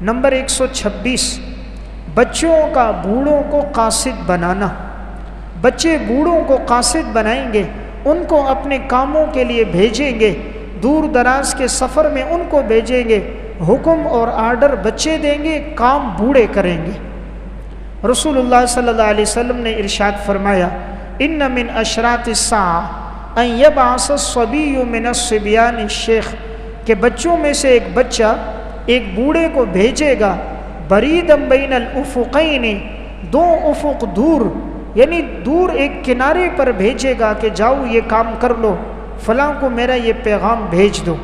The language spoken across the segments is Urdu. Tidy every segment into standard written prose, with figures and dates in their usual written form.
نمبر 126، بچوں کا بوڑھوں کو قاصد بنانا۔ بچے بوڑھوں کو قاصد بنائیں گے، ان کو اپنے کاموں کے لیے بھیجیں گے، دور دراز کے سفر میں ان کو بھیجیں گے، حکم اور آرڈر بچے دیں گے، کام بوڑھے کریں گے۔ رسول اللہ صلی اللہ علیہ وسلم نے ارشاد فرمایا، ان من اشراط الساعہ ان یبعث الصبی من الصبیان الشیخ، کہ بچوں میں سے ایک بچہ ایک بوڑھے کو بھیجے گا، بریدا بین الافقین، دو افق دور، یعنی دور ایک کنارے پر بھیجے گا کہ جاؤ یہ کام کر لو، فلاں کو میرا یہ پیغام بھیج دو۔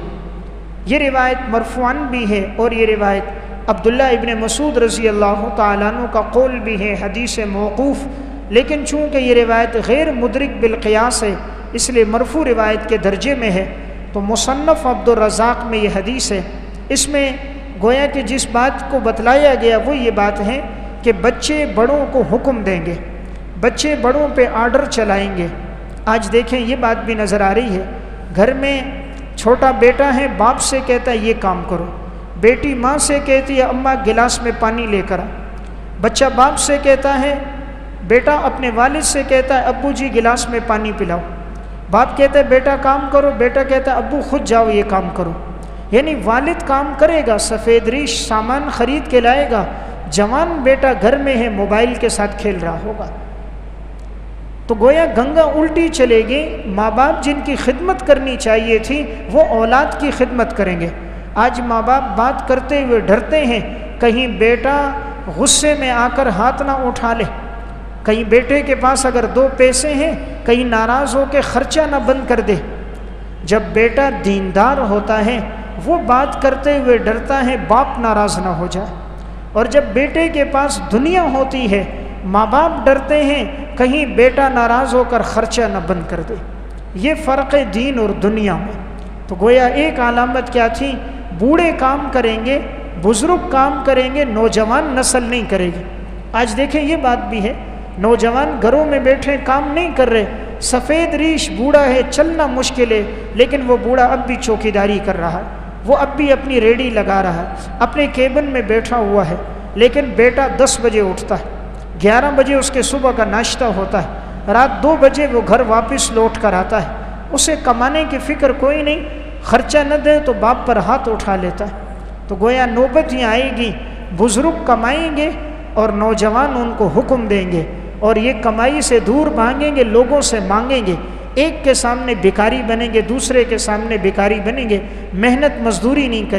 یہ روایت مرفوعاً بھی ہے، اور یہ روایت عبداللہ ابن مسعود رضی اللہ تعالیٰ عنہ کا قول بھی ہے، حدیث موقوف، لیکن چونکہ یہ روایت غیر مدرک بالقیاس ہے اس لیے مرفوع روایت کے درجے میں ہے۔ تو مصنف عبد الرزاق میں یہ حدیث ہے، اس میں گویا کہ جس بات کو بتلایا گیا وہ یہ بات ہے کہ بچے بڑوں کو حکم دیں گے، بچے بڑوں پہ آرڈر چلائیں گے۔ آج دیکھیں یہ بات بھی نظر آ رہی ہے، گھر میں چھوٹا بیٹا ہے، باپ سے کہتا ہے یہ کام کرو، بیٹی ماں سے کہتی ہے اماں گلاس میں پانی لے کر آ، بچہ باپ سے کہتا ہے، بیٹا اپنے والد سے کہتا ہے ابو جی گلاس میں پانی پلاؤ، باپ کہتا ہے بیٹا کام کرو، بیٹا کہتا ہے ابو خود جاؤ یہ کام کرو۔ یعنی والد کام کرے گا، سفید ریش سامان خرید کے لائے گا، جوان بیٹا گھر میں ہے موبائل کے ساتھ کھیل رہا ہوگا۔ تو گویا گنگا الٹی چلے گی، ماں باپ جن کی خدمت کرنی چاہیے تھی وہ اولاد کی خدمت کریں گے۔ آج ماں باپ بات کرتے ہوئے ڈرتے ہیں کہیں بیٹا غصے میں آ کر ہاتھ نہ اٹھا لے، کہیں بیٹے کے پاس اگر 2 پیسے ہیں کہیں ناراض ہو کے خرچہ نہ بند کر دے۔ جب بیٹا دیندار ہوتا ہے وہ بات کرتے ہوئے ڈرتا ہے باپ ناراض نہ ہو جائے، اور جب بیٹے کے پاس دنیا ہوتی ہے ماں باپ ڈرتے ہیں کہیں بیٹا ناراض ہو کر خرچہ نہ بند کر دے۔ یہ فرق ہے دین اور دنیا میں۔ تو گویا ایک علامت کیا تھی، بوڑھے کام کریں گے، بزرگ کام کریں گے، نوجوان نسل نہیں کرے گی۔ آج دیکھیں یہ بات بھی ہے، نوجوان گھروں میں بیٹھے کام نہیں کر رہے، سفید ریش بوڑھا ہے، چلنا مشکل ہے، لیکن وہ بوڑھا اب بھی چوکیداری کر رہا ہے، وہ اب بھی اپنی ریڑھی لگا رہا ہے، اپنے کیبن میں بیٹھا ہوا ہے، لیکن بیٹا 10 بجے اٹھتا ہے، 11 بجے اس کے صبح کا ناشتہ ہوتا ہے، رات 2 بجے وہ گھر واپس لوٹ کر آتا ہے، اسے کمانے کی فکر کوئی نہیں، خرچہ نہ دے تو باپ پر ہاتھ اٹھا لیتا ہے۔ تو گویا نوبت ہی آئے گی، بزرگ کمائیں گے اور نوجوان ان کو حکم دیں گے، اور یہ کمائی سے دور بھاگیں گے، لوگوں سے مانگیں گے، ایک کے سامنے بھکاری بنیں گے، دوسرے کے سامنے بھکاری بنیں گے، محنت مزدوری نہیں کریں گے۔